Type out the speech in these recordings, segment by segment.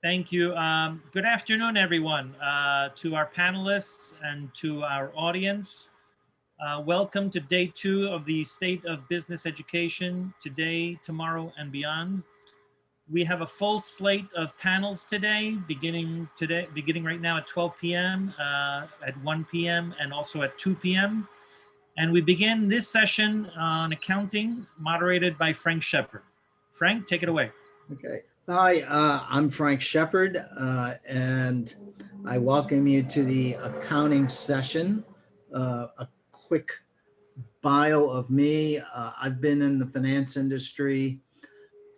Thank you. Good afternoon, everyone, to our panelists and to our audience. Welcome to day 2 of the State of Business Education, today, tomorrow, and beyond. We have a full slate of panels beginning right now at 12 p.m., at 1 p.m., and also at 2 p.m. And we begin this session on accounting, moderated by Frank Shepard. Frank, take it away. Okay. Hi, I'm Frank Shepard, and I welcome you to the accounting session. A quick bio of me. I've been in the finance industry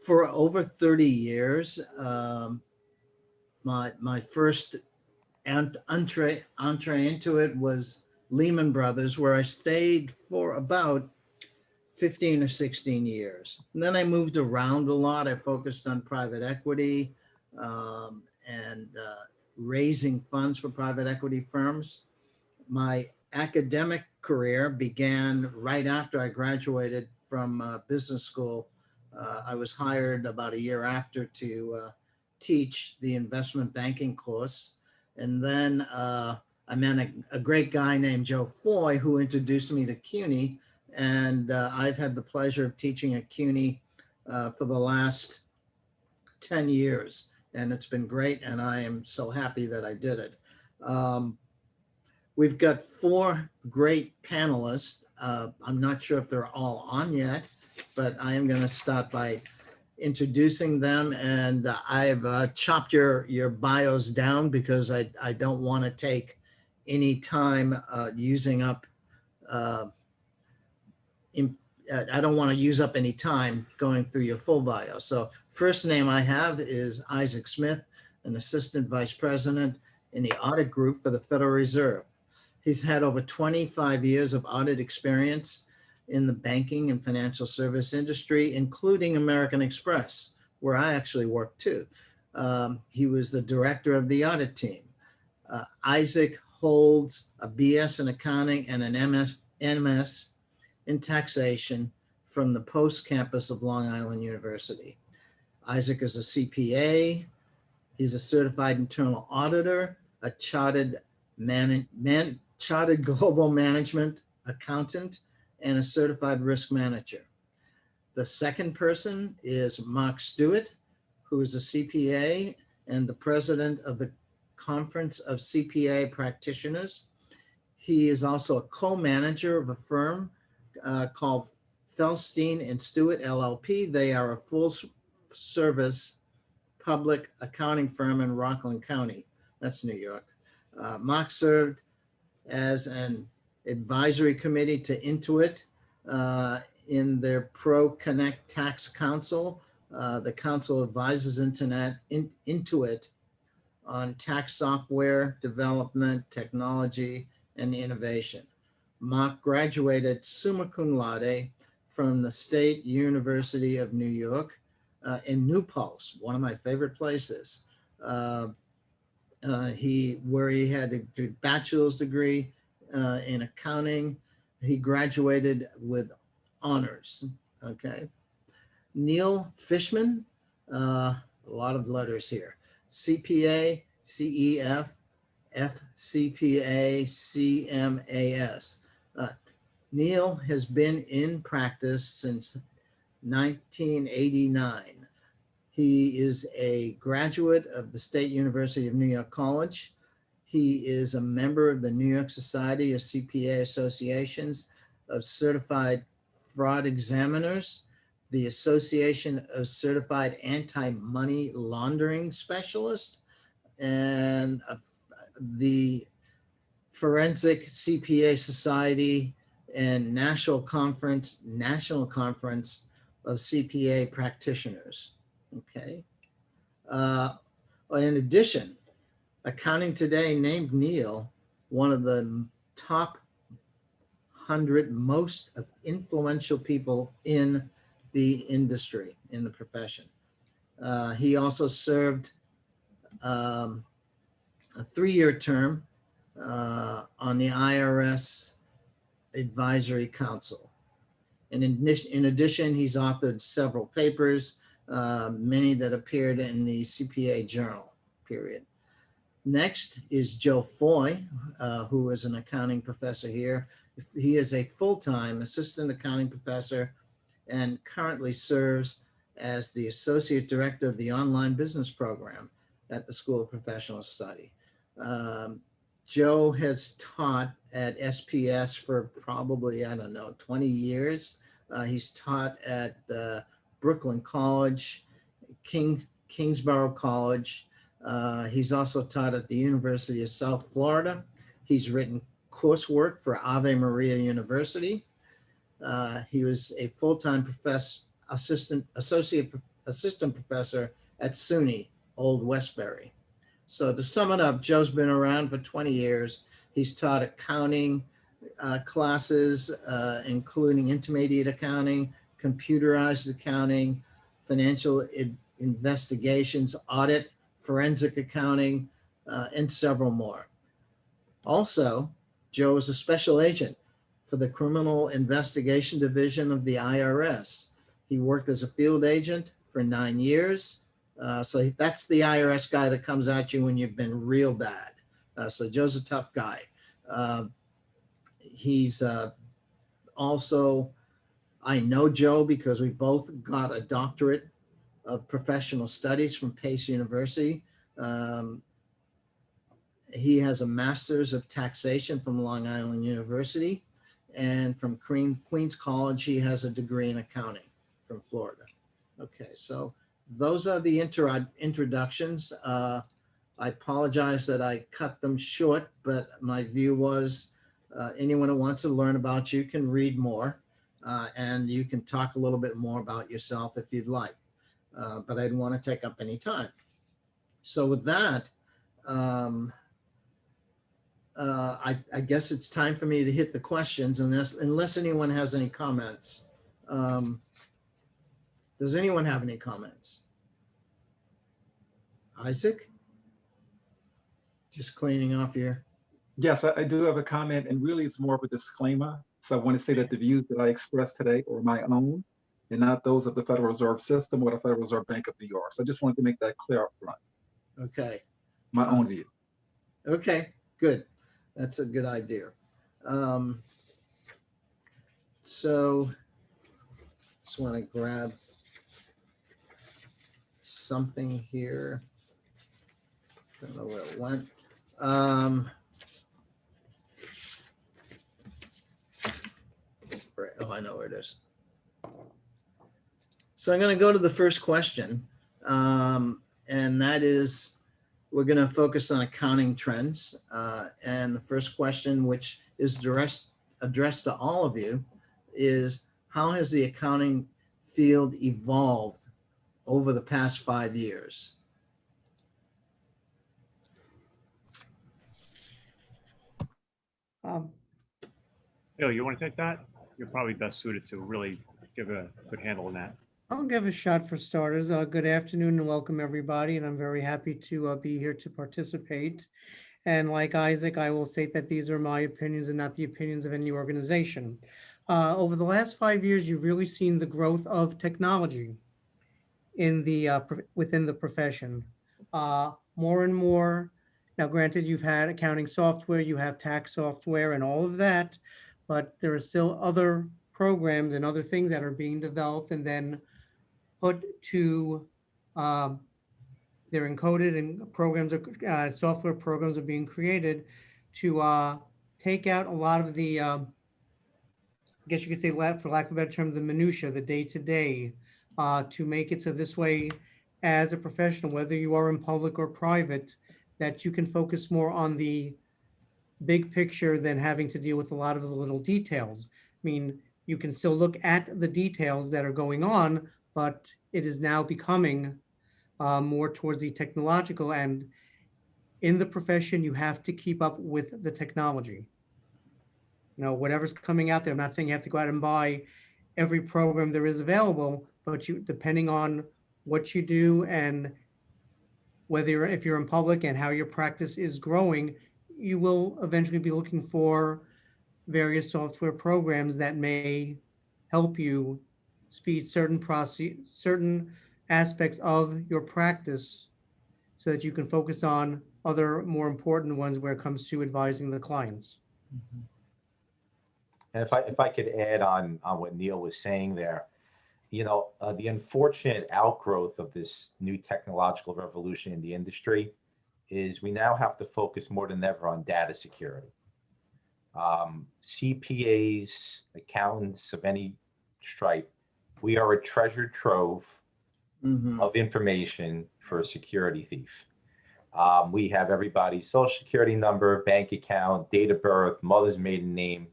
for over 30 years. My first entree into it was Lehman Brothers, where I stayed for about 15 or 16 years. And then I moved around a lot. I focused on private equity and raising funds for private equity firms. My academic career began right after I graduated from business school. I was hired about a year after to teach the investment banking course. And then I met a great guy named Joe Foy who introduced me to CUNY. And I've had the pleasure of teaching at CUNY for the last 10 years. And it's been great. And I am so happy that I did it. We've got 4 great panelists. I'm not sure if they're all on yet, but I am going to start by introducing them. And I've chopped your bios down because I don't want to take any time using up I don't want to use up any time going through your full bio. So first name I have is Isaac Smith, an assistant vice president in the audit group for the Federal Reserve. He's had over 25 years of audit experience in the banking and financial service industry, including American Express, where I actually worked too. He was the director of the audit team. Isaac holds a BS in accounting and an MS in taxation from the Post campus of Long Island University. Isaac is a CPA. He's a certified internal auditor, a chartered global management accountant, and a certified risk manager. The second person is Mark Stewart, who is a CPA and the president of the Conference of CPA Practitioners. He is also a co-manager of a firm called Felstein and Stewart LLP. They are a full service public accounting firm in Rockland County. That's New York. Mark served as an advisory committee to Intuit in their Pro Connect Tax Council. The council advises Intuit on tax software development, technology, and innovation. Mark graduated summa cum laude from the State University of New York in New Paltz, one of my favorite places. Where he had a bachelor's degree in accounting. He graduated with honors, okay. Neil Fishman, a lot of letters here. CPA, CEF, FCPA, CMAS. Neil has been in practice since 1989. He is a graduate of the State University of New York College. He is a member of the New York Society of CPA Associations of Certified Fraud Examiners, the Association of Certified Anti-Money Laundering Specialists, and the Forensic CPA Society and National Conference of CPA Practitioners. Okay. In addition, Accounting Today named Neil one of the top 100 most influential people in the industry, in the profession. He also served a 3-year term on the IRS Advisory Council. And in addition, he's authored several papers, many that appeared in the CPA Journal. period. Next is Joe Foy, who is an accounting professor here. He is a full-time assistant accounting professor and currently serves as the associate director of the online business program at the School of Professional Study. Joe has taught at SPS for probably, I don't know, 20 years. He's taught at Brooklyn College, Kingsborough College. He's also taught at the University of South Florida. He's written coursework for Ave Maria University. He was a full-time assistant professor at CUNY, Old Westbury. So to sum it up, Joe's been around for 20 years. He's taught accounting classes, including intermediate accounting, computerized accounting, financial investigations, audit, forensic accounting, and several more. Also, Joe is a special agent for the Criminal Investigation Division of the IRS. He worked as a field agent for 9 years. So that's the IRS guy that comes at you when you've been real bad. So Joe's a tough guy. He's also, I know Joe because we both got a doctorate of professional studies from Pace University. He has a master's of taxation from Long Island University, and from Queens College, he has a degree in accounting from Florida. Okay, so those are the introductions. I apologize that I cut them short, but my view was anyone who wants to learn about you can read more, and you can talk a little bit more about yourself if you'd like, but I didn't want to take up any time. So with that, I guess it's time for me to hit the questions unless anyone has any comments. Does anyone have any comments? Isaac? Just cleaning off your. Yes, I do have a comment, and really it's more of a disclaimer. So I want to say that the views that I expressed today are my own and not those of the Federal Reserve System or the Federal Reserve Bank of New York. So I just wanted to make that clear up front. Okay. My own view. Okay, good. That's a good idea. So just want to grab something here. I don't know where it went. Oh, I know where it is. So I'm going to go to the first question, and that is, we're going to focus on accounting trends. And the first question, which is addressed to all of you, is how has the accounting field evolved over the past 5 years? Bill, you want to take that? You're probably best suited to really give a good handle on that. I'll give a shot for starters. Good afternoon and welcome everybody. And I'm very happy to be here to participate. And like Isaac, I will state that these are my opinions and not the opinions of any organization. Over the last 5 years, you've really seen the growth of technology in the within the profession. More and more. Now, granted, you've had accounting software, you have tax software and all of that, but there are still other programs and other things that are being developed and then put to, they're encoded and programs, software programs are being created to take out a lot of the, I guess you could say, for lack of a better term, the minutia, the day-to-day, to make it so this way, as a professional, whether you are in public or private, that you can focus more on the big picture than having to deal with a lot of the little details. I mean, you can still look at the details that are going on, but it is now becoming more towards the technological, and in the profession, you have to keep up with the technology. You know, whatever's coming out there, I'm not saying you have to go out and buy every program there is available, but you, depending on what you do and whether if you're in public and how your practice is growing, you will eventually be looking for various software programs that may help you speed certain aspects of your practice so that you can focus on other more important ones where it comes to advising the clients. And if I could add on what Neil was saying there, the unfortunate outgrowth of this new technological revolution in the industry is we now have to focus more than ever on data security. CPAs, accountants of any stripe, we are a treasure trove of information for a security thief. We have everybody's social security number, bank account, date of birth, mother's maiden name.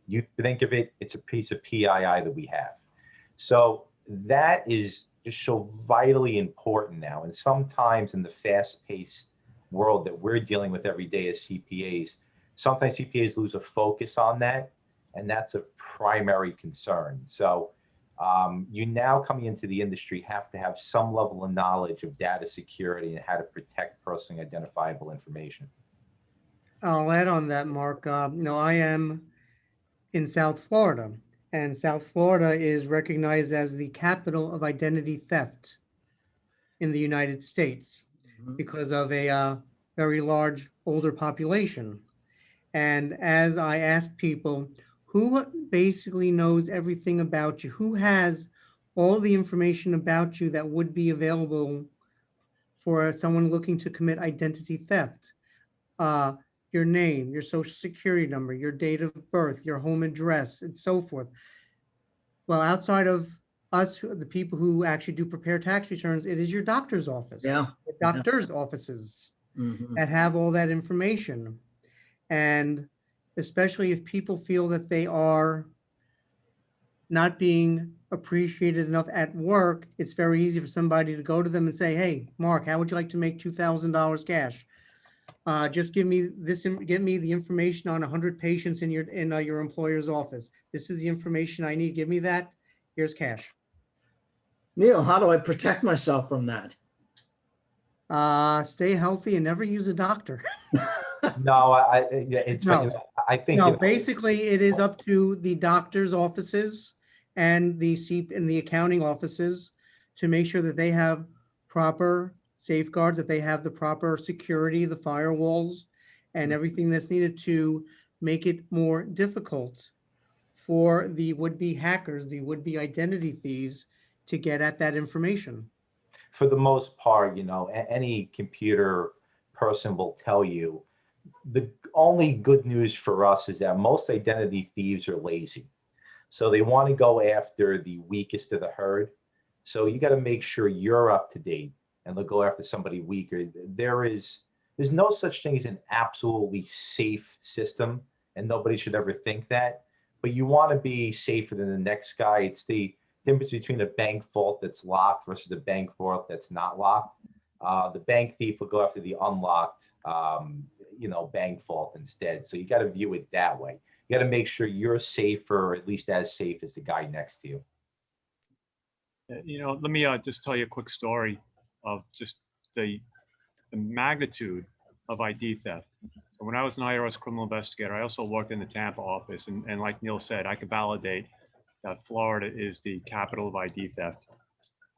You think of it, it's a piece of PII that we have. So that is just so vitally important now. And sometimes in the fast-paced world that we're dealing with every day as CPAs, sometimes CPAs lose a focus on that, and that's a primary concern. So you now coming into the industry have to have some level of knowledge of data security and how to protect personally identifiable information. I'll add on that, Mark. I am in South Florida, and South Florida is recognized as the capital of identity theft in the United States because of a very large older population. And as I ask people, who basically knows everything about you? Who has all the information about you that would be available for someone looking to commit identity theft? Your name, your social security number, your date of birth, your home address, and so forth. Well, outside of us, the people who actually do prepare tax returns, it is your doctor's office, Yeah. doctor's offices that have all that information. And especially if people feel that they are not being appreciated enough at work, it's very easy for somebody to go to them and say, hey, Mark, how would you like to make $2,000 cash? Just give me this, give me the information on 100 patients in your employer's office. This is the information I need. Give me that. Here's cash. Neil, how do I protect myself from that? Stay healthy and never use a doctor. No, I think Basically, it is up to the doctor's offices and the accounting offices to make sure that they have proper safeguards, that they have the proper security, the firewalls, and everything that's needed to make it more difficult for the would-be hackers, the would-be identity thieves, to get at that information. For the most part, any computer person will tell you the only good news for us is that most identity thieves are lazy. So they want to go after the weakest of the herd. So you got to make sure you're up to date, and they'll go after somebody weaker. There's no such thing as an absolutely safe system, and nobody should ever think that. But you want to be safer than the next guy. It's the difference between a bank vault that's locked versus a bank vault that's not locked. The bank thief will go after the unlocked, bank vault instead. So you got to view it that way. You got to make sure you're safer, or at least as safe as the guy next to you. Let me just tell you a quick story of just the magnitude of ID theft. So when I was an IRS criminal investigator, I also worked in the Tampa office, and like Neil said, I could validate that Florida is the capital of ID theft,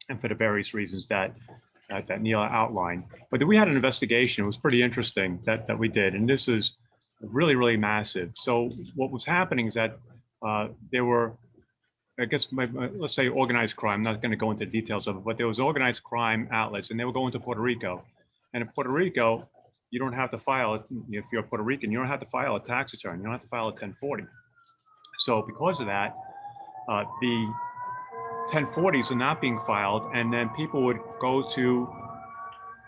and for the various reasons that Neil outlined. But then we had an investigation. It was pretty interesting that we did, and this is really, really massive. So what was happening is that there were, I guess, let's say organized crime. I'm not going to go into details of it, but there was organized crime outlets, and they were going to Puerto Rico. And in Puerto Rico, you don't have to file it. If you're Puerto Rican, you don't have to file a tax return. You don't have to file a 1040. So because of that, the 1040s are not being filed, and then people would go to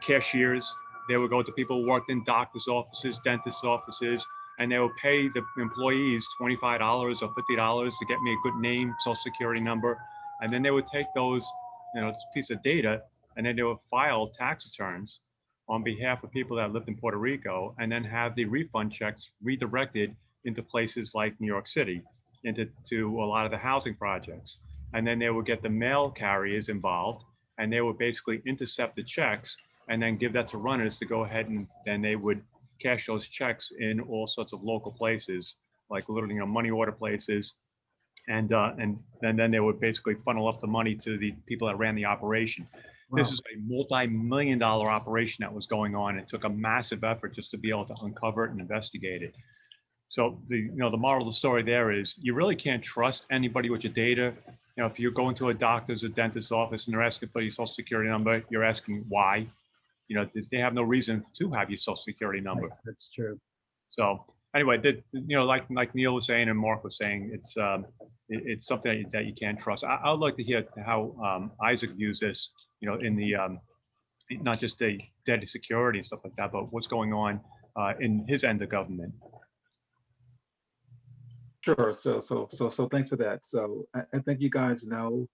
cashiers. They would go to people who worked in doctors' offices, dentists' offices, and they would pay the employees $25 or $50 to get me a good name, social security number, and then they would take those, this piece of data, and then they would file tax returns on behalf of people that lived in Puerto Rico, and then have the refund checks redirected into places like New York City, into a lot of the housing projects. And then they would get the mail carriers involved, and they would basically intercept the checks and then give that to runners to go ahead, and then they would cash those checks in all sorts of local places, like literally, money order places. And then they would basically funnel up the money to the people that ran the operation. This Wow. is a multi-million-dollar operation that was going on. It took a massive effort just to be able to uncover it and investigate it. So the moral of the story there is you really can't trust anybody with your data. If you're going to a doctor's or dentist's office and they're asking for your social security number, you're asking why. They have no reason to have your social security number. Right, that's true. So anyway, like Neil was saying and Mark was saying, it's something that you can't trust. I would like to hear how Isaac views this, in the not just the data security and stuff like that, but what's going on in his end of government. Sure. So thanks for that. So I think you guys know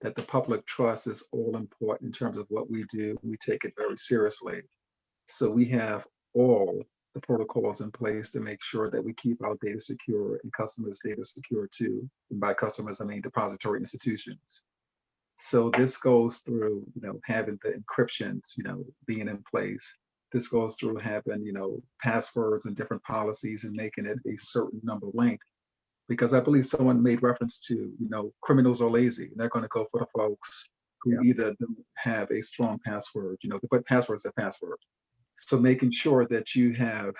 that the public trust is all important in terms of what we do. We take it very seriously. So we have all the protocols in place to make sure that we keep our data secure and customers' data secure too. And by customers, I mean depository institutions. So this goes through, having the encryptions, being in place. This goes through having, passwords and different policies and making it a certain number length. Because I believe someone made reference to, criminals are lazy. And they're going to go for the folks who either don't have a strong password, but passwords are password. So making sure that you have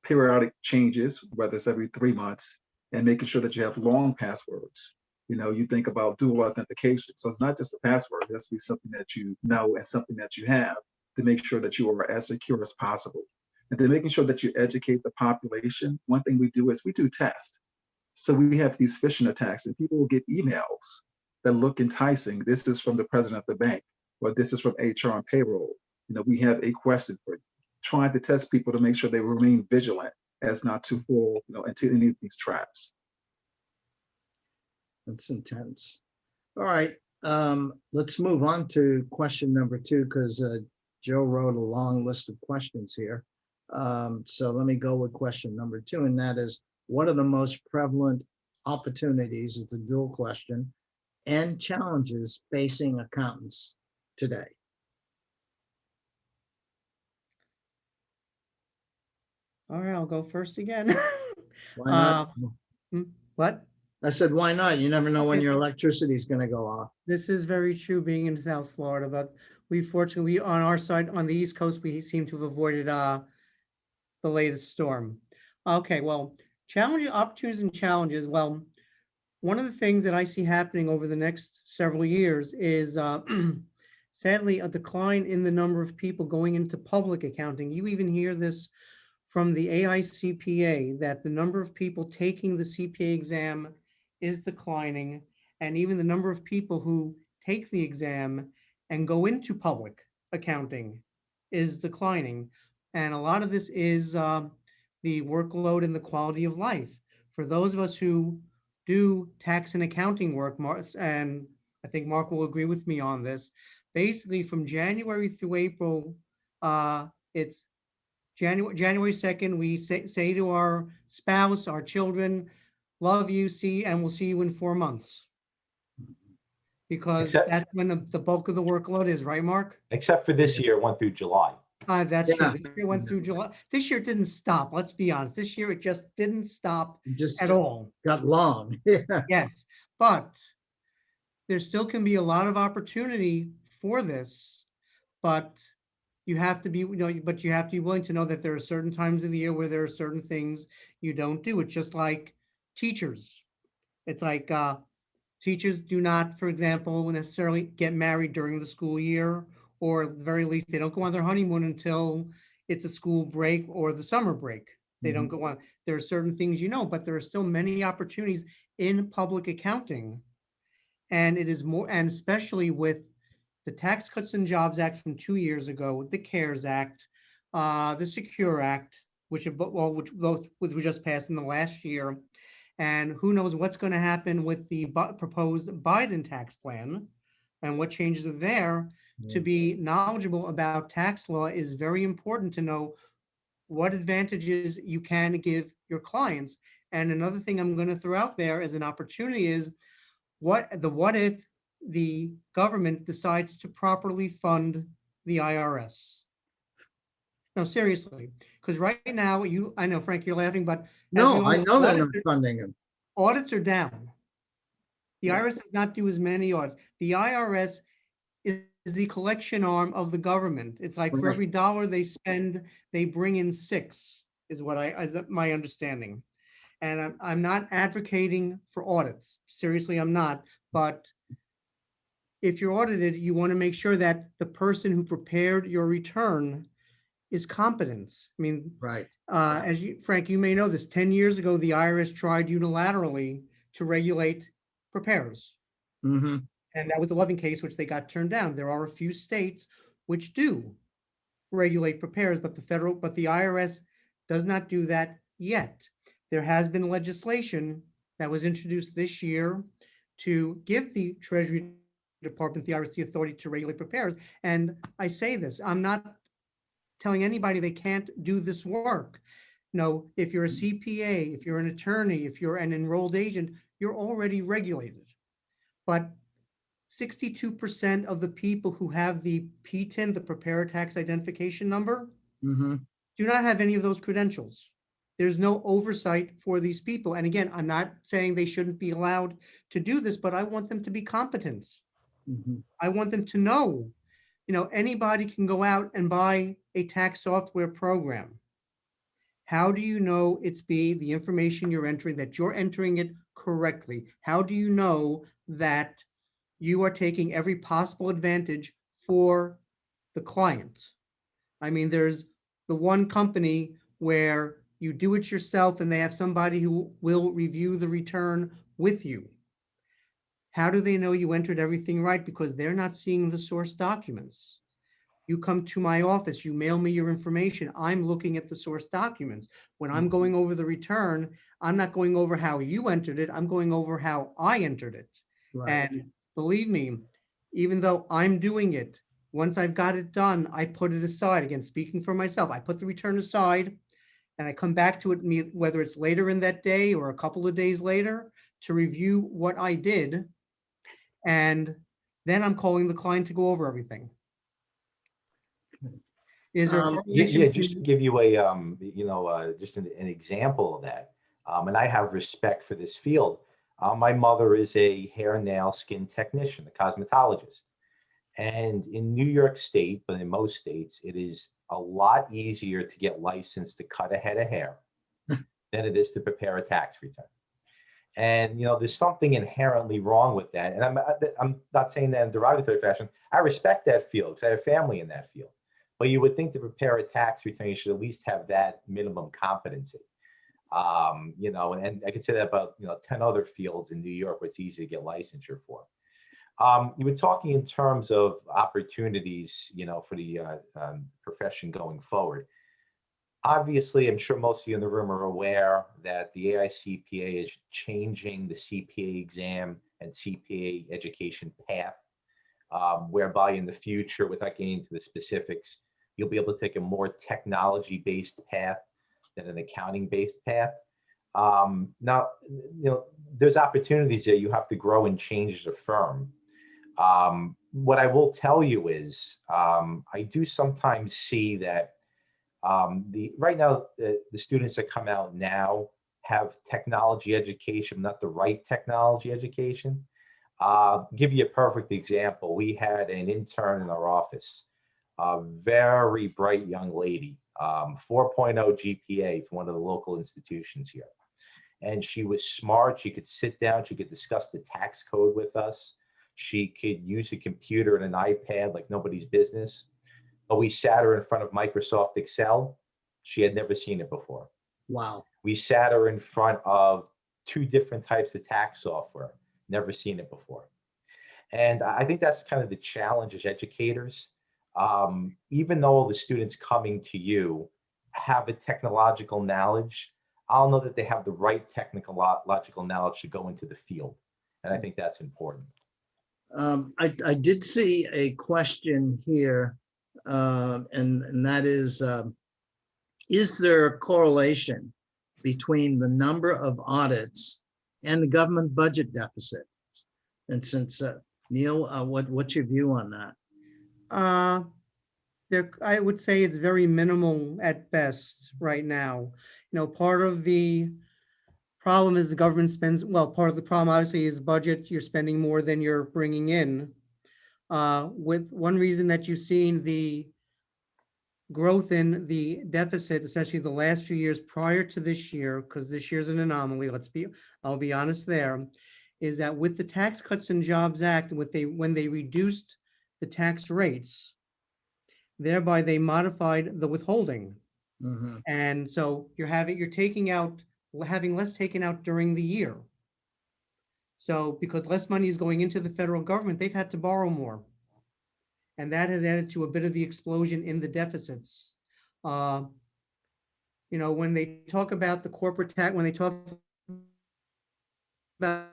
periodic changes, whether it's every 3 months, and making sure that you have long passwords. You think about dual authentication. So it's not just a password, it has to be something that you know and something that you have to make sure that you are as secure as possible. And then making sure that you educate the population. One thing we do is we do tests. So we have these phishing attacks and people will get emails that look enticing. This is from the president of the bank, or this is from HR and payroll. We have a question for you. Trying to test people to make sure they remain vigilant as not to fall, into any of these traps. That's intense. All right, let's move on to question number 2, because Joe wrote a long list of questions here. So let me go with question number 2, and that is, what are the most prevalent opportunities, it's a dual question, and challenges facing accountants today? All right, I'll go first again. Why not? What? I said, why not? You never know when Okay. your electricity is going to go off. This is very true being in South Florida, but fortunately, on our side, on the East Coast, we seem to have avoided the latest storm. Okay, well, opportunities and challenges. Well, one of the things that I see happening over the next several years is sadly a decline in the number of people going into public accounting. You even hear this from the AICPA, that the number of people taking the CPA exam is declining, and even the number of people who take the exam and go into public accounting is declining. And a lot of this is the workload and the quality of life. For those of us who do tax and accounting work, and I think Mark will agree with me on this, basically from January through April, it's January 2nd, we say to our spouse, our children, love you, and we'll see you in 4 months. Because that's when the bulk of the workload is, right, Mark? Except for this year, it went through July. That's true. This year went through July. This year it didn't stop. Let's be honest. This year it just didn't stop at all. Got long. Yes, but there still can be a lot of opportunity for this, but you have to be, but you have to be willing to know that there are certain times of the year where there are certain things you don't do. It's just like teachers. It's like teachers do not, for example, necessarily get married during the school year, or at the very least, they don't go on their honeymoon until it's a school break or the summer break. They don't go on. There are certain things, but there are still many opportunities in public accounting. And it is more, and especially with the Tax Cuts and Jobs Act from 2 years ago, the CARES Act, the Secure Act, which we just passed in the last year. And who knows what's going to happen with the proposed Biden tax plan and what changes are there. To be knowledgeable about tax law is very important to know what advantages you can give your clients. And another thing I'm going to throw out there as an opportunity is what if the government decides to properly fund the IRS? No, seriously, because right now I know, Frank, you're laughing, but no, I know they're not funding them. Audits are down. The IRS does not do as many audits. The IRS is the collection arm of the government. It's like for Right. every dollar they spend, they bring in 6, is my understanding. And I'm not advocating for audits. Seriously, I'm not. But if you're audited, you want to make sure that the person who prepared your return is competent. I mean, Right. as you, Frank, you may know this, 10 years ago, the IRS tried unilaterally to regulate preparers. Mm-hmm. And that was the Loving case, which they got turned down. There are a few states which do regulate preparers, but the IRS does not do that yet. There has been legislation that was introduced this year to give the Treasury Department, the IRS, the authority to regulate preparers. And I say this, I'm not telling anybody they can't do this work. No, if you're a CPA, if you're an attorney, if you're an enrolled agent, you're already regulated. But 62% of the people who have the PTIN, the Preparer Tax Identification Number, Mm-hmm. do not have any of those credentials. There's no oversight for these people. And again, I'm not saying they shouldn't be allowed to do this, but I want them to be competent. Mm-hmm. I want them to know, anybody can go out and buy a tax software program. How do you know it's the information you're entering, that you're entering it correctly? How do you know that you are taking every possible advantage for the client? I mean, there's the one company where you do it yourself and they have somebody who will review the return with you. How do they know you entered everything right? Because they're not seeing the source documents. You come to my office, you mail me your information. I'm looking at the source documents. When I'm going over the return, I'm not going over how you entered it. I'm going over how I entered it. Right. And believe me, even though I'm doing it, once I've got it done, I put it aside. Again, speaking for myself, I put the return aside and I come back to it, whether it's later in that day or a couple of days later, to review what I did. And then I'm calling the client to go over everything. Is there a correlation? Yeah, just to give you a, just an example of that. And I have respect for this field. My mother is a hair, nail, skin technician, a cosmetologist. And in New York State, but in most states, it is a lot easier to get licensed to cut a head of hair than it is to prepare a tax return. And there's something inherently wrong with that. And I'm not saying that in a derogatory fashion. I respect that field because I have family in that field. But you would think to prepare a tax return, you should at least have that minimum competency. And I could say that about 10 other fields in New York where it's easy to get licensure for. You were talking in terms of opportunities, for the profession going forward. Obviously, I'm sure most of you in the room are aware that the AICPA is changing the CPA exam and CPA education path, whereby in the future, without getting into the specifics, you'll be able to take a more technology-based path than an accounting-based path. Now, there's opportunities that you have to grow and change as a firm. What I will tell you is I do sometimes see that right now, the students that come out now have technology education, not the right technology education. Give you a perfect example. We had an intern in our office, a very bright young lady, 4.0 GPA from one of the local institutions here. And she was smart. She could sit down. She could discuss the tax code with us. She could use a computer and an iPad like nobody's business. But we sat her in front of Microsoft Excel. She had never seen it before. Wow. We sat her in front of 2 different types of tax software, never seen it before. And I think that's kind of the challenge as educators. Even though the students coming to you have a technological knowledge, I don't know that they have the right technological knowledge to go into the field. And I think that's important. I did see a question here, and that is there a correlation between the number of audits and the government budget deficit? And since, Neil, what's your view on that? I would say it's very minimal at best right now. Part of the problem is the government spends, well, part of the problem obviously is budget. You're spending more than you're bringing in. with one reason that you've seen the growth in the deficit, especially the last few years prior to this year, because this year's an anomaly, I'll be honest there, is that with the Tax Cuts and Jobs Act, when they reduced the tax rates, thereby they modified the withholding. Mhm. And so you're having less taken out during the year. So because less money is going into the federal government, they've had to borrow more. And that has added to a bit of the explosion in the deficits. Uh, when they talk about the corporate tax, when they talk about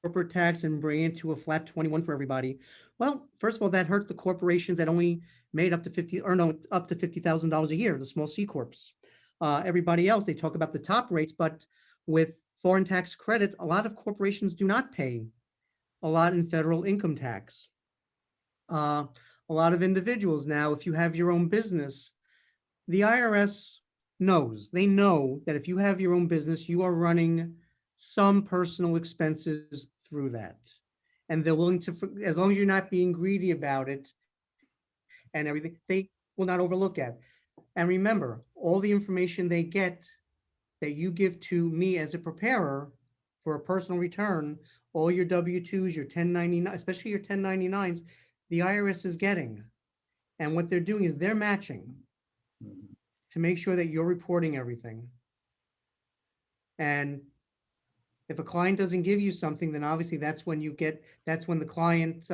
corporate tax and bring it to a flat 21 for everybody, well, first of all, that hurt the corporations that only made up to $50,000 a year, the small C corps. Everybody else, they talk about the top rates, but with foreign tax credits, a lot of corporations do not pay a lot in federal income tax. A lot of individuals now, if you have your own business, the IRS knows. They know that if you have your own business, you are running some personal expenses through that. And they're willing to, as long as you're not being greedy about it and everything, they will not overlook it. And remember, all the information they get that you give to me as a preparer for a personal return, all your W-2s, your 1099, especially your 1099s, the IRS is getting. And what they're doing is they're matching Mhm. to make sure that you're reporting everything. And if a client doesn't give you something, then obviously that's when the client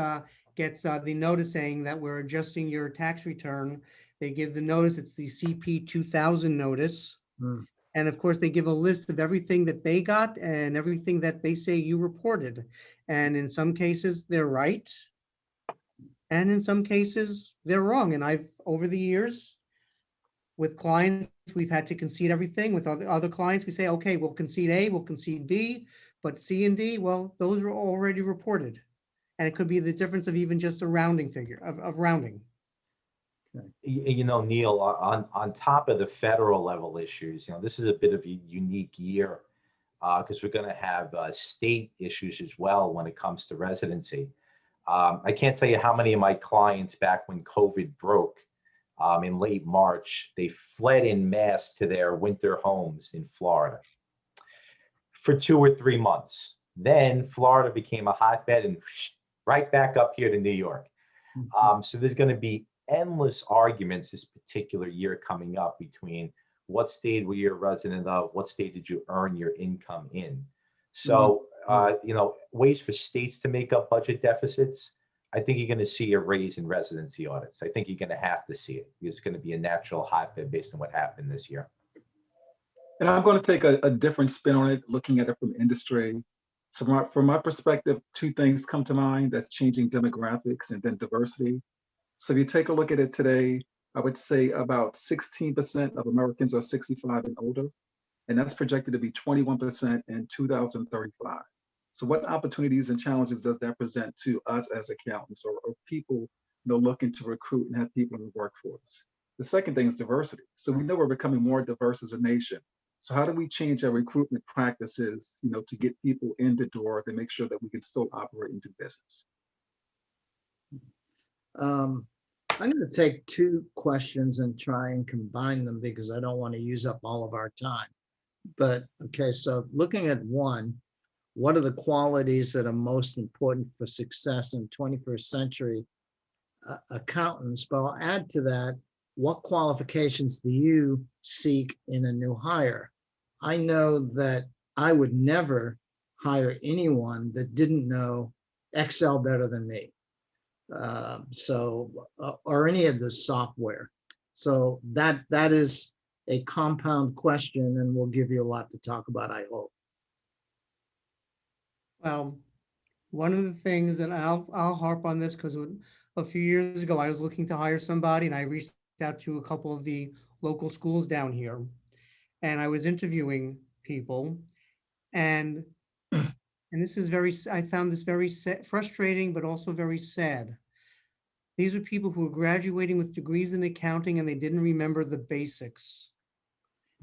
gets the notice saying that we're adjusting your tax return. They give the notice, it's the CP 2000 notice. Mm. And of course, they give a list of everything that they got and everything that they say you reported. And in some cases, they're right. And in some cases, they're wrong. And over the years, with clients, we've had to concede everything. With other clients, we say, okay, we'll concede A, we'll concede B, but C and D, well, those are already reported. And it could be the difference of even just a rounding figure, of rounding. Neil, on top of the federal level issues, this is a bit of a unique year because we're going to have state issues as well when it comes to residency. I can't tell you how many of my clients back when COVID broke in late March, they fled en masse to their winter homes in Florida for 2 or 3 months. Then Florida became a hotbed and right back up here to New York. So there's going to be endless arguments this particular year coming up between what state were you a resident of, what state did you earn your income in. So, ways for states to make up budget deficits. I think you're going to see a raise in residency audits. I think you're going to have to see it. It's going to be a natural hotbed based on what happened this year. And I'm going to take a different spin on it, looking at it from industry. So from my perspective, 2 things come to mind. That's changing demographics and then diversity. So if you take a look at it today, I would say about 16% of Americans are 65 and older, and that's projected to be 21% in 2035. So what opportunities and challenges does that present to us as accountants or people looking to recruit and have people in the workforce? The second thing is diversity. So we know we're becoming more diverse as a nation. So how do we change our recruitment practices, to get people in the door to make sure that we can still operate and do business? I'm going to take 2 questions and try and combine them because I don't want to use up all of our time. But okay, so looking at one, what are the qualities that are most important for success in 21st century accountants? But I'll add to that, what qualifications do you seek in a new hire? I know that I would never hire anyone that didn't know Excel better than me. Or any of the software. So that is a compound question and will give you a lot to talk about, I hope. Well, one of the things that I'll harp on this because a few years ago I was looking to hire somebody and I reached out to a couple of the local schools down here and I was interviewing people and I found this very frustrating but also very sad. These are people who are graduating with degrees in accounting and they didn't remember the basics.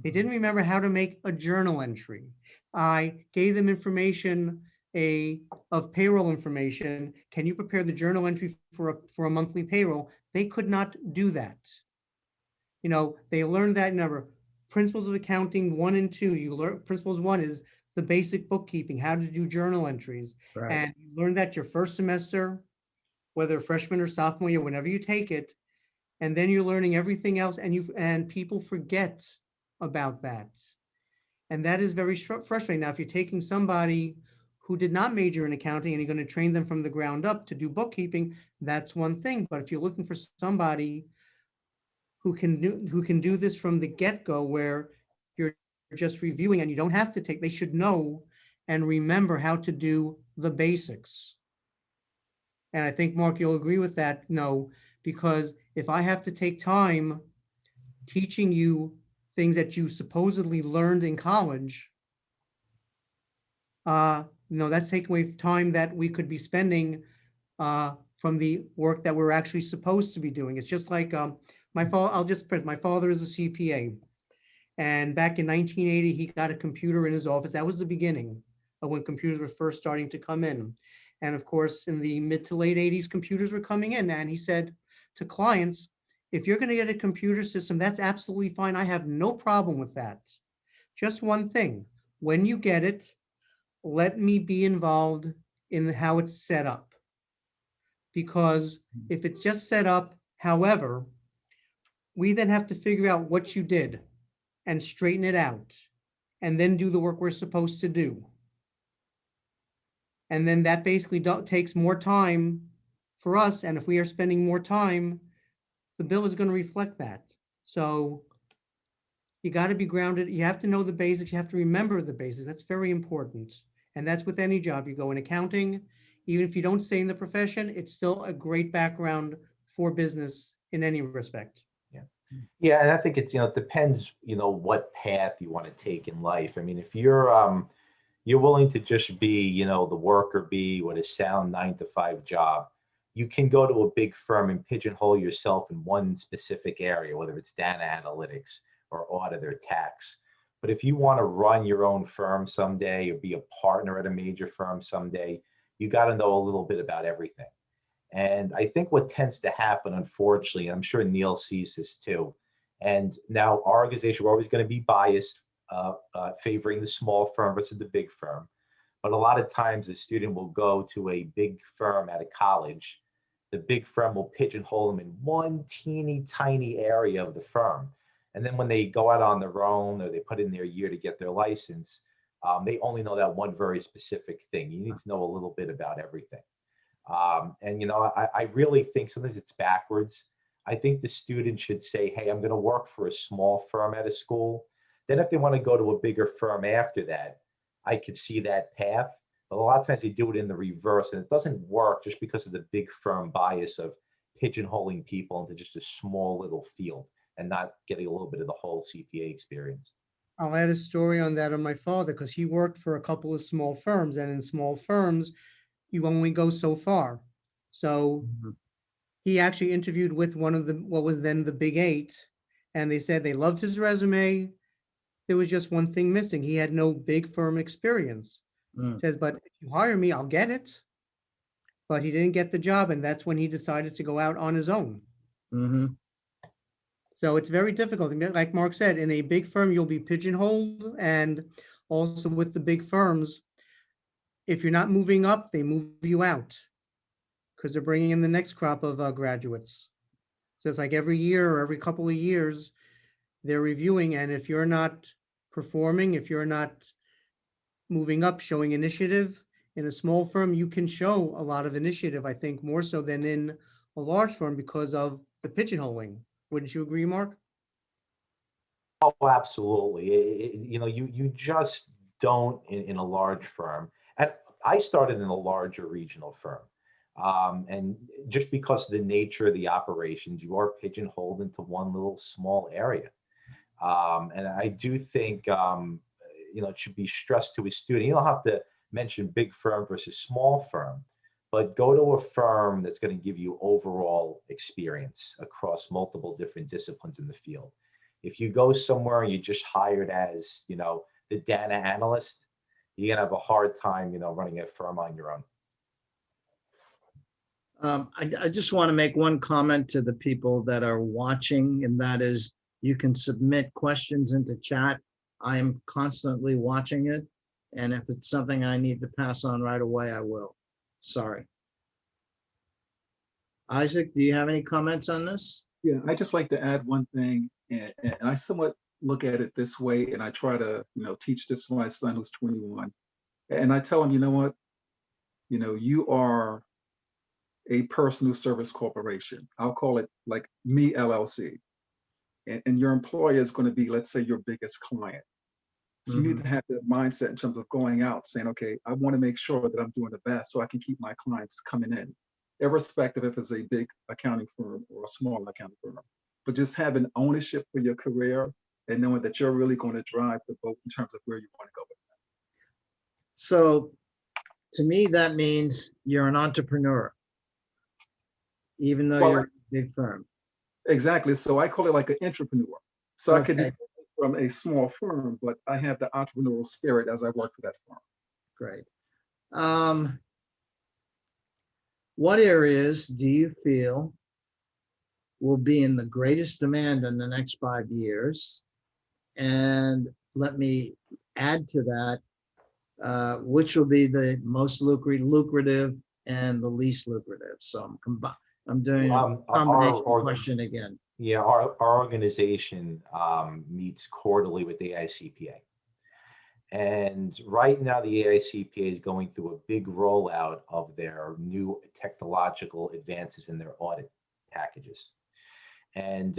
They didn't remember how to make a journal entry. I gave them information of payroll information. Can you prepare the journal entry for a monthly payroll? They could not do that. You know, they learned that number. Principles of accounting 1 and 2. You learn principles 1 is the basic bookkeeping, how to do journal entries. Right. And you learn that your first semester, whether freshman or sophomore year, whenever you take it, and then you're learning everything else, and people forget about that. And that is very frustrating. Now, if you're taking somebody who did not major in accounting and you're going to train them from the ground up to do bookkeeping, that's one thing. But if you're looking for somebody who can do this from the get-go, where you're just reviewing and you don't have to take, they should know and remember how to do the basics. And I think, Mark, you'll agree with that. No, because if I have to take time teaching you things that you supposedly learned in college, no, that's taking away time that we could be spending from the work that we're actually supposed to be doing. It's just like my father is a CPA. And back in 1980, he got a computer in his office. That was the beginning of when computers were first starting to come in. And of course, in the mid to late 80s, computers were coming in. And he said to clients, if you're going to get a computer system, that's absolutely fine. I have no problem with that. Just one thing, when you get it, let me be involved in how it's set up. Because if it's just set up, however, we then have to figure out what you did and straighten it out, and then do the work we're supposed to do. And then that basically takes more time for us. And if we are spending more time, the bill is going to reflect that. So you got to be grounded. You have to know the basics. You have to remember the basics. That's very important. And that's with any job. You go in accounting, even if you don't stay in the profession, it's still a great background for business in any respect. Yeah, and I think it's, it depends, what path you want to take in life. I mean, if you're willing to just be, the worker bee with a sound 9-to-5 job, you can go to a big firm and pigeonhole yourself in one specific area, whether it's data analytics or audit or tax. But if you want to run your own firm someday or be a partner at a major firm someday, you got to know a little bit about everything. And I think what tends to happen, unfortunately, and I'm sure Neil sees this too, and now our organization, we're always going to be biased, favoring the small firm versus the big firm. But a lot of times a student will go to a big firm at a college. The big firm will pigeonhole them in one teeny tiny area of the firm. And then when they go out on their own or they put in their year to get their license, they only know that one very specific thing. You need to know a little bit about everything. And I really think sometimes it's backwards. I think the student should say, hey, I'm going to work for a small firm at a school. Then if they want to go to a bigger firm after that, I could see that path. But a lot of times they do it in the reverse, and it doesn't work just because of the big firm bias of pigeonholing people into just a small little field and not getting a little bit of the whole CPA experience. I'll add a story on that of my father, because he worked for a couple of small firms, and in small firms, you only go so far. So he actually interviewed with one of what was then the Big Eight, and they said they loved his resume. There was just one thing missing. He had no big firm experience. Says, but if you hire me, I'll get it. But he didn't get the job, and that's when he decided to go out on his own. So it's very difficult. Like Mark said, in a big firm, you'll be pigeonholed, and also with the big firms, if you're not moving up, they move you out because they're bringing in the next crop of graduates. So it's like every year or every couple of years, they're reviewing. And if you're not performing, if you're not moving up, showing initiative in a small firm, you can show a lot of initiative, I think, more so than in a large firm because of the pigeonholing. Wouldn't you agree, Mark? Oh, absolutely. You just don't in a large firm. And I started in a larger regional firm. And just because of the nature of the operations, you are pigeonholed into one little small area. And I do think, it should be stressed to a student. You don't have to mention big firm versus small firm, but go to a firm that's going to give you overall experience across multiple different disciplines in the field. If you go somewhere and you're just hired as, the data analyst, you're gonna have a hard time, running a firm on your own. I just want to make one comment to the people that are watching, and that is you can submit questions into chat. I am constantly watching it. And if it's something I need to pass on right away, I will. Sorry. Isaac, do you have any comments on this? Yeah, I just like to add one thing, and I somewhat look at it this way, and I try to, teach this to my son who's 21. And I tell him, you know what, you are a personal service corporation. I'll call it like me LLC. And your employer is going to be, let's say, your biggest client. So you need to have that mindset in terms of going out saying, okay, I want to make sure that I'm doing the best so I can keep my clients coming in, irrespective if it's a big accounting firm or a small accounting firm. But just having ownership for your career and knowing that you're really going to drive the boat in terms of where you want to go with that. So to me, that means you're an entrepreneur, even though you're a big firm. Exactly. So I call it like an entrepreneur. So I could be Okay, from a small firm, but I have the entrepreneurial spirit as I work for that firm. great. What areas do you feel will be in the greatest demand in the next 5 years? And let me add to that, which will be the most lucrative and the least lucrative. So I'm doing a combination question again. Yeah, our organization meets quarterly with the AICPA. And right now, the AICPA is going through a big rollout of their new technological advances in their audit packages. And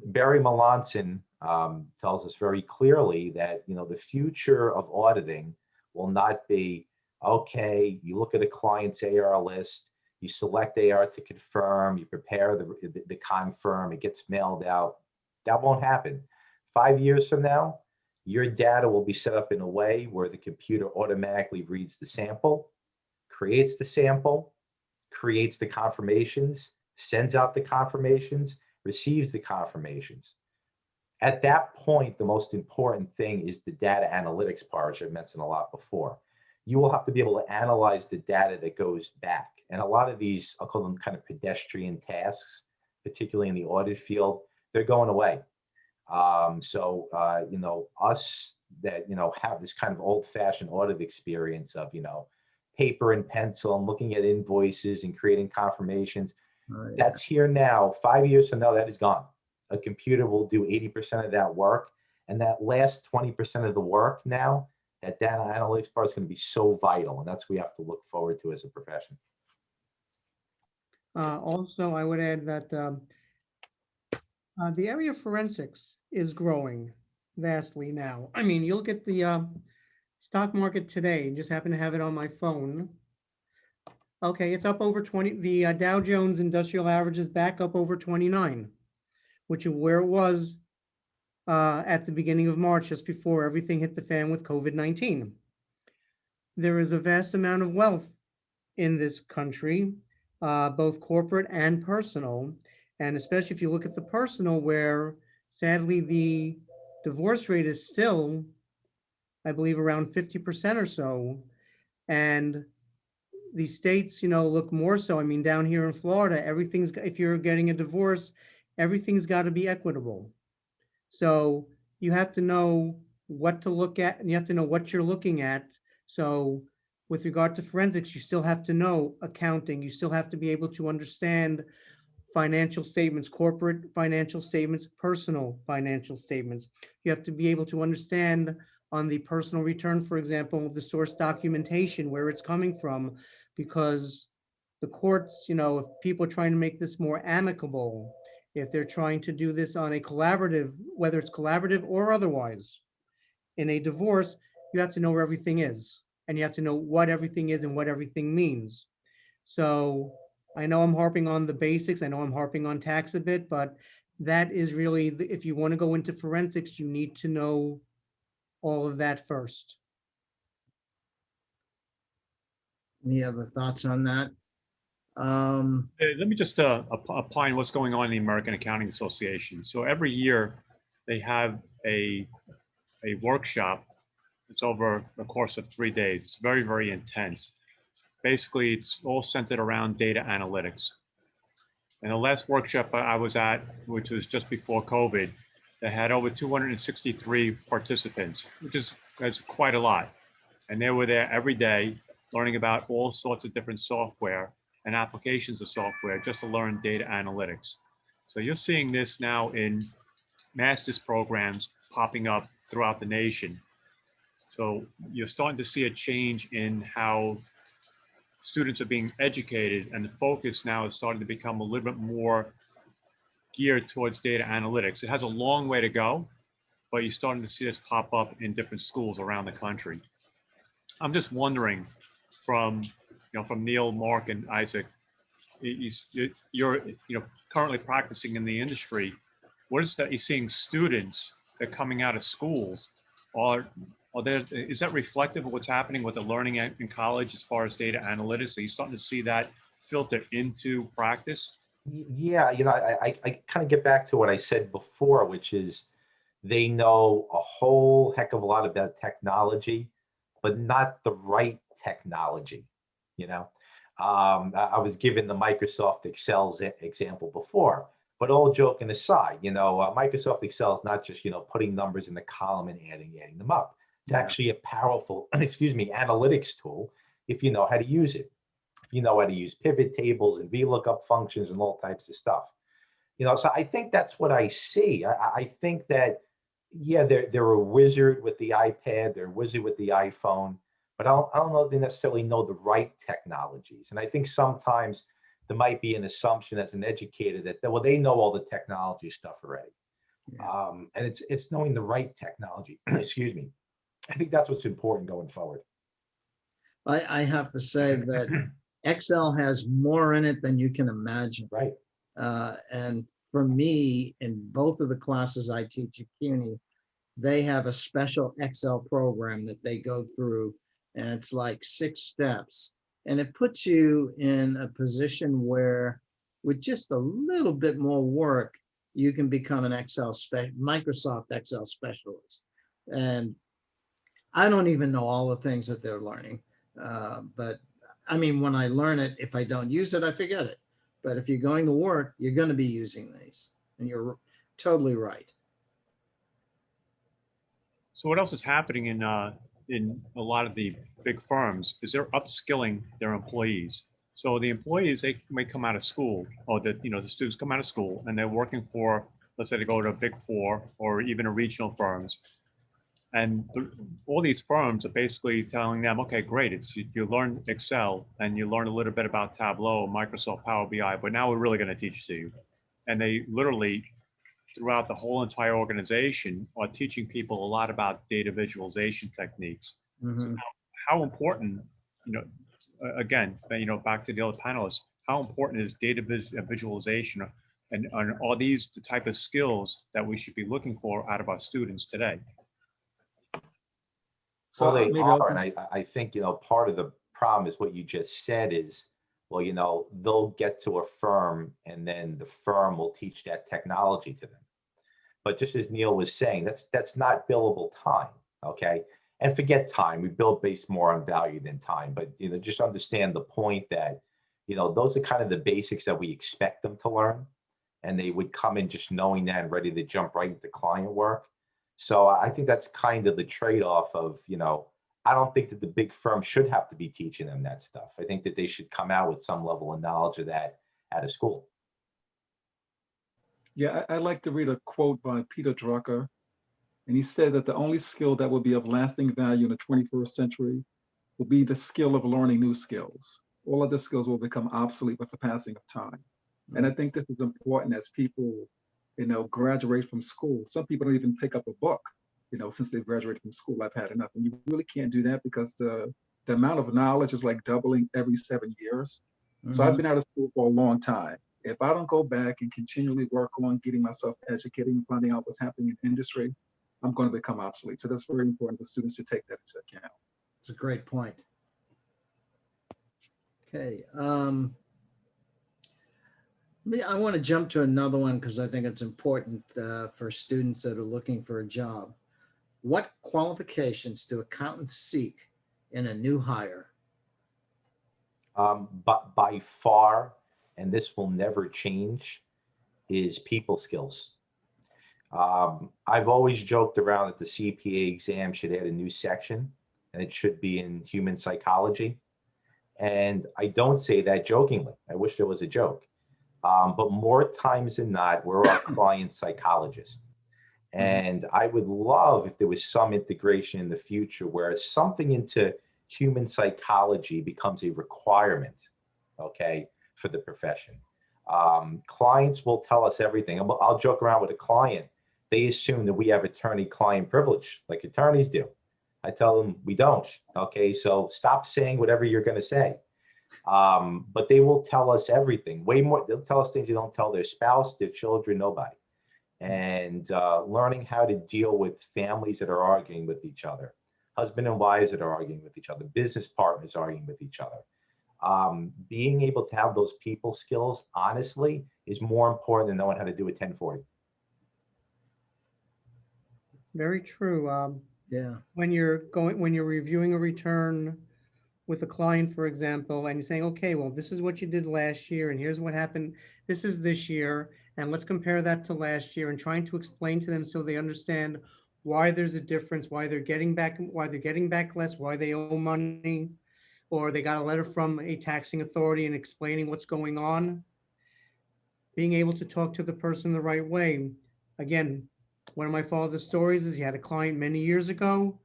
Barry Melanson tells us very clearly that, the future of auditing will not be, okay, you look at a client's AR list, you select AR to confirm, you prepare the confirm, it gets mailed out. That won't happen. 5 years from now, your data will be set up in a way where the computer automatically reads the sample, creates the confirmations, sends out the confirmations, receives the confirmations. At that point, the most important thing is the data analytics part, which I've mentioned a lot before. You will have to be able to analyze the data that goes back. And a lot of these, I'll call them kind of pedestrian tasks, particularly in the audit field, they're going away. Us that, have this kind of old-fashioned audit experience of, paper and pencil and looking at invoices and creating confirmations, that's here now. 5 years from now, that is gone. A computer will do 80% of that work. And that last 20% of the work now, that data analytics part is going to be so vital. And that's what we have to look forward to as a profession. Also, I would add that the area of forensics is growing vastly now. I mean, you look at the stock market today, just happen to have it on my phone. Okay, it's up over 20. The Dow Jones Industrial Average is back up over 29, which is where it was at the beginning of March, just before everything hit the fan with COVID-19. There is a vast amount of wealth in this country, both corporate and personal. And especially if you look at the personal, where sadly the divorce rate is still, I believe, around 50% or so. And the states, look more so. I mean, down here in Florida, if you're getting a divorce, everything's got to be equitable. So you have to know what to look at, and you have to know what you're looking at. So with regard to forensics, you still have to know accounting. You still have to be able to understand financial statements, corporate financial statements, personal financial statements. You have to be able to understand on the personal return, for example, the source documentation, where it's coming from, because the courts, if people are trying to make this more amicable, if they're trying to do this on a collaborative, whether it's collaborative or otherwise, in a divorce, you have to know where everything is, and you have to know what everything is and what everything means. So I know I'm harping on the basics. I know I'm harping on tax a bit, but that is really, if you want to go into forensics, you need to know all of that first. Any other thoughts on that? Let me just apply what's going on in the American Accounting Association. So every year they have a workshop It's over the course of 3 days. It's very, very intense. Basically, it's all centered around data analytics. And the last workshop I was at, which was just before COVID, they had over 263 participants, which is quite a lot. And they were there every day learning about all sorts of different software and applications of software just to learn data analytics. So you're seeing this now in master's programs popping up throughout the nation. So you're starting to see a change in how students are being educated, and the focus now is starting to become a little bit more geared towards data analytics. It has a long way to go, but you're starting to see this pop up in different schools around the country. I'm just wondering from Neil, Mark, and Isaac, you're currently practicing in the industry. What is that you're seeing students that are coming out of schools is that reflective of what's happening with the learning in college as far as data analytics? Are you starting to see that filter into practice? Yeah, I kind of get back to what I said before, which is they know a whole heck of a lot about technology, but not the right technology. I was given the Microsoft Excel's example before, but all joking aside, Microsoft Excel is not just, putting numbers in the column and adding them up. It's actually a powerful, analytics tool if you know how to use it. If you know how to use pivot tables and VLOOKUP functions and all types of stuff. So I think that's what I see. I think that, yeah, they're a wizard with the iPad, they're a wizard with the iPhone, but I don't know if they necessarily know the right technologies. And I think sometimes there might be an assumption as an educator that, well, they know all the technology stuff already. Yeah. And it's knowing the right technology. Excuse me. I think that's what's important going forward. I have to say that Excel has more in it than you can imagine. Right. And for me, in both of the classes I teach at CUNY, they have a special Excel program that they go through, and it's like 6 steps. And it puts you in a position where with just a little bit more work, you can become an Microsoft Excel specialist. And I don't even know all the things that they're learning. But I mean, when I learn it, if I don't use it, I forget it. But if you're going to work, you're going to be using these. And you're totally right. So what else is happening in a lot of the big firms is they're upskilling their employees. So the employees, they may come out of school, or the students come out of school and they're working for, let's say they go to a big 4 or even a regional firms. And all these firms are basically telling them, okay, great, you learn Excel and you learn a little bit about Tableau, Microsoft Power BI, but now we're really going to teach it to you. And they literally, throughout the whole entire organization, are teaching people a lot about data visualization techniques. Mm-hmm. So how important, again, back to the other panelists, how important is data visualization, and are these the type of skills that we should be looking for out of our students today? So they are, and I think, part of the problem is what you just said is, well, they'll get to a firm and then the firm will teach that technology to them. But just as Neil was saying, that's not billable time, okay? And forget time, we bill based more on value than time, but just understand the point that, those are kind of the basics that we expect them to learn. And they would come in just knowing that and ready to jump right into client work. So I think that's kind of the trade-off of, I don't think that the big firm should have to be teaching them that stuff. I think that they should come out with some level of knowledge of that out of school. Yeah, I like to read a quote by Peter Drucker, and he said that the only skill that will be of lasting value in the 21st century will be the skill of learning new skills. All other skills will become obsolete with the passing of time. And I think this is important as people, graduate from school. Some people don't even pick up a book, since they graduated from school. I've had enough. And you really can't do that because the amount of knowledge is like doubling every 7 years. Mm-hmm. So I've been out of school for a long time. If I don't go back and continually work on getting myself educated and finding out what's happening in industry, I'm going to become obsolete. So that's very important for students to take that into account. It's a great point. Okay. I want to jump to another one because I think it's important for students that are looking for a job. What qualifications do accountants seek in a new hire? But by far, and this will never change, is people skills. I've always joked around that the CPA exam should add a new section, and it should be in human psychology. And I don't say that jokingly. I wish there was a joke. But more times than not, we're our client psychologist. And I would love if there was some integration in the future where something into human psychology becomes a requirement, okay, for the profession. Clients will tell us everything. I'll joke around with a client. They assume that we have attorney-client privilege, like attorneys do. I tell them we don't. Okay, so stop saying whatever you're going to say. But they will tell us everything, way more. They'll tell us things they don't tell their spouse, their children, nobody. And learning how to deal with families that are arguing with each other, husband and wives that are arguing with each other, business partners arguing with each other. Being able to have those people skills, honestly, is more important than knowing how to do a 1040. Very true. Yeah. When you're reviewing a return with a client, for example, and you're saying, okay, well, this is what you did last year, and here's what happened. This is this year, and let's compare that to last year, and trying to explain to them so they understand why there's a difference, why they're getting back less, why they owe money, or they got a letter from a taxing authority and explaining what's going on. Being able to talk to the person the right way. Again, one of my father's stories is he had a client many years ago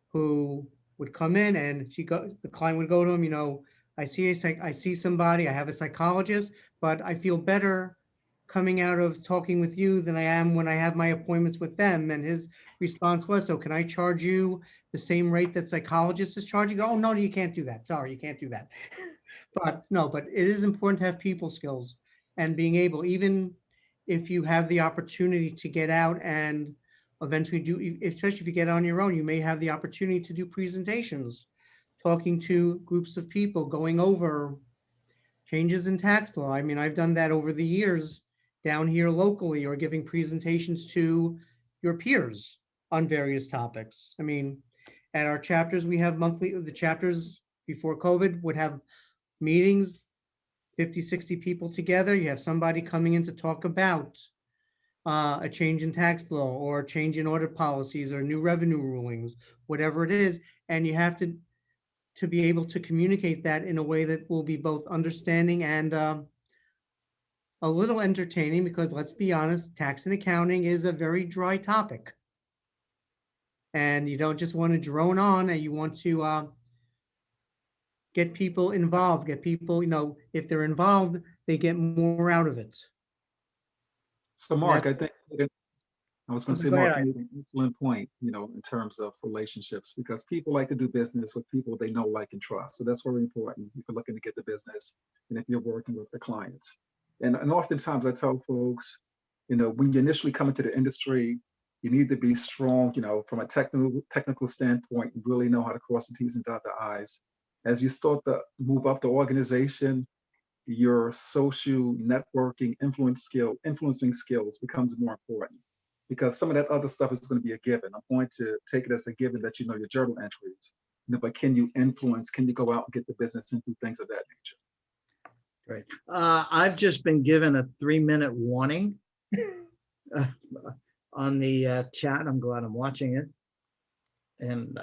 who would come in and the client would go to him, I see somebody, I have a psychologist, but I feel better coming out of talking with you than I am when I have my appointments with them. And his response was, so can I charge you the same rate that psychologist is charging? Oh, no, you can't do that. Sorry, you can't do that. But it is important to have people skills and being able, even if you have the opportunity to get out and eventually do, especially if you get on your own, you may have the opportunity to do presentations, talking to groups of people, going over changes in tax law. I mean, I've done that over the years down here locally, or giving presentations to your peers on various topics. I mean, at our chapters, we have the chapters before COVID would have meetings, 50, 60 people together. You have somebody coming in to talk about a change in tax law or a change in audit policies or new revenue rulings, whatever it is. And you have to be able to communicate that in a way that will be both understanding and a little entertaining, because let's be honest, tax and accounting is a very dry topic. And you don't just want to drone on, and you want to get people involved, get people, if they're involved, they get more out of it. So Mark, I think I was going to say, Go Mark, ahead. you made an excellent point, in terms of relationships, because people like to do business with people they know, like, and trust. So that's very important if you're looking to get the business and if you're working with the clients. And oftentimes I tell folks, when you initially come into the industry, you need to be strong, from a technical standpoint, you really know how to cross the T's and dot the I's. As you start to move up the organization, your social networking influencing skills becomes more important, because some of that other stuff is going to be a given. I'm going to take it as a given that you know your journal entries, but can you influence? Can you go out and get the business and do things of that nature? Great. I've just been given a 3-minute warning on the chat. I'm glad I'm watching it, and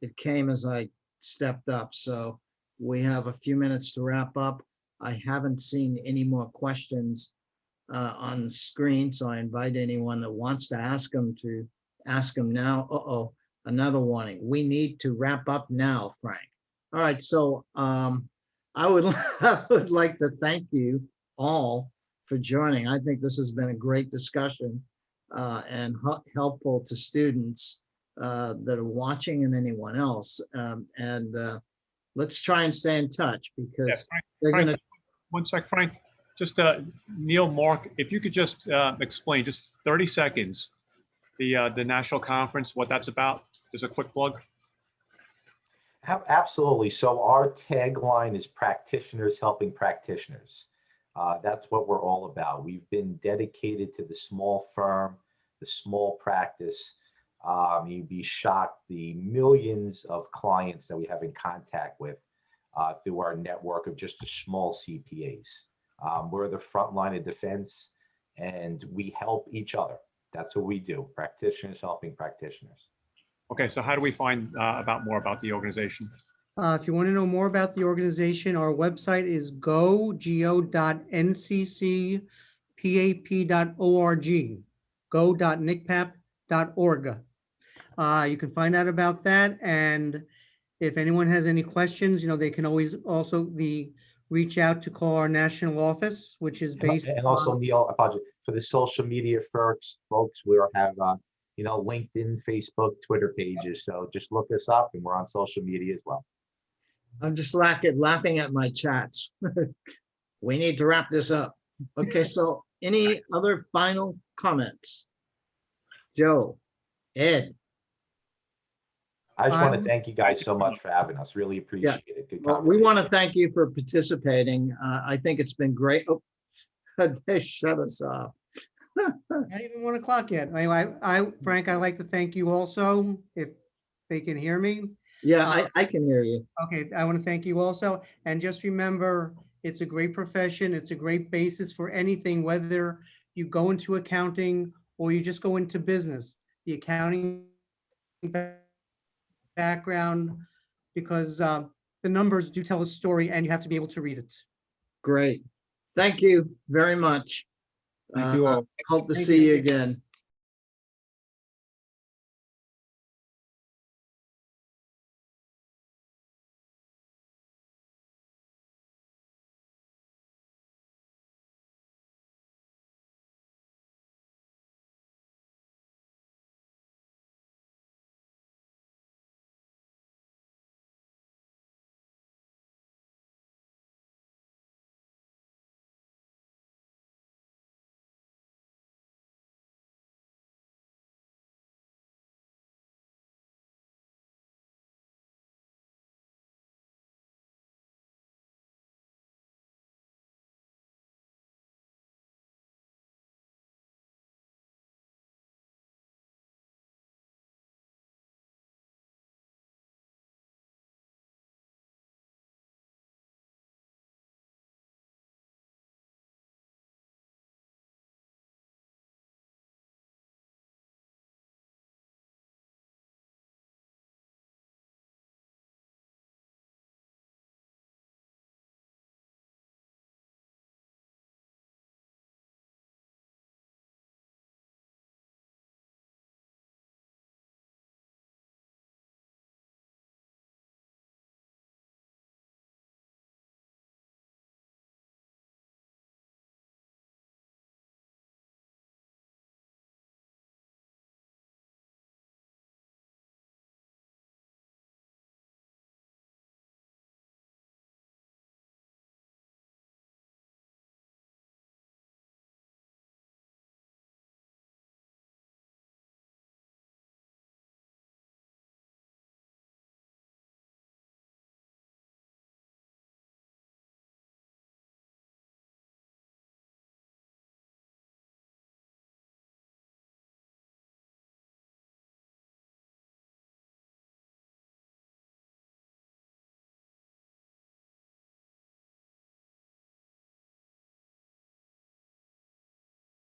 it came as I stepped up. So we have a few minutes to wrap up. I haven't seen any more questions on the screen, so I invite anyone that wants to ask them to ask them now. Another warning. We need to wrap up now, Frank. All right, so I would like to thank you all for joining. I think this has been a great discussion and helpful to students that are watching and anyone else. Let's try and stay in touch, because they're going to. One sec, Frank. Just Neil, Mark, if you could just explain, just 30 seconds, the national conference, what that's about. Just a quick plug. Absolutely. So our tagline is practitioners helping practitioners. That's what we're all about. We've been dedicated to the small firm, the small practice. You'd be shocked the millions of clients that we have in contact with through our network of just a small CPAs. We're the front line of defense, and we help each other. That's what we do, practitioners helping practitioners. Okay, so how do we find about more about the organization? If you want to know more about the organization, our website is go.nccpap.org, go.nicpap.org. You can find out about that, and if anyone has any questions, they can always also reach out to call our national office, which is based And also, Neil, I apologize for the social media folks. We have LinkedIn, Facebook, Twitter pages. So just look us up, and we're on social media as well. I'm just laughing at my chats. We need to wrap this up. Okay, so any other final comments? Joe, Ed. I just want to thank you guys so much for having us. Really appreciate it. Good Well, we want to thank you for participating. I think it's been great. Oh, they shut us off. Not even 1 o'clock yet. Anyway, Frank, I'd like to thank you also, if they can hear me. Yeah, I can hear you. Okay, I want to thank you also. And just remember, it's a great profession. It's a great basis for anything, whether you go into accounting or you just go into business. The accounting background, because the numbers do tell a story and you have to be able to read it. Great. Thank you very much. Thank you all. Hope to see you again.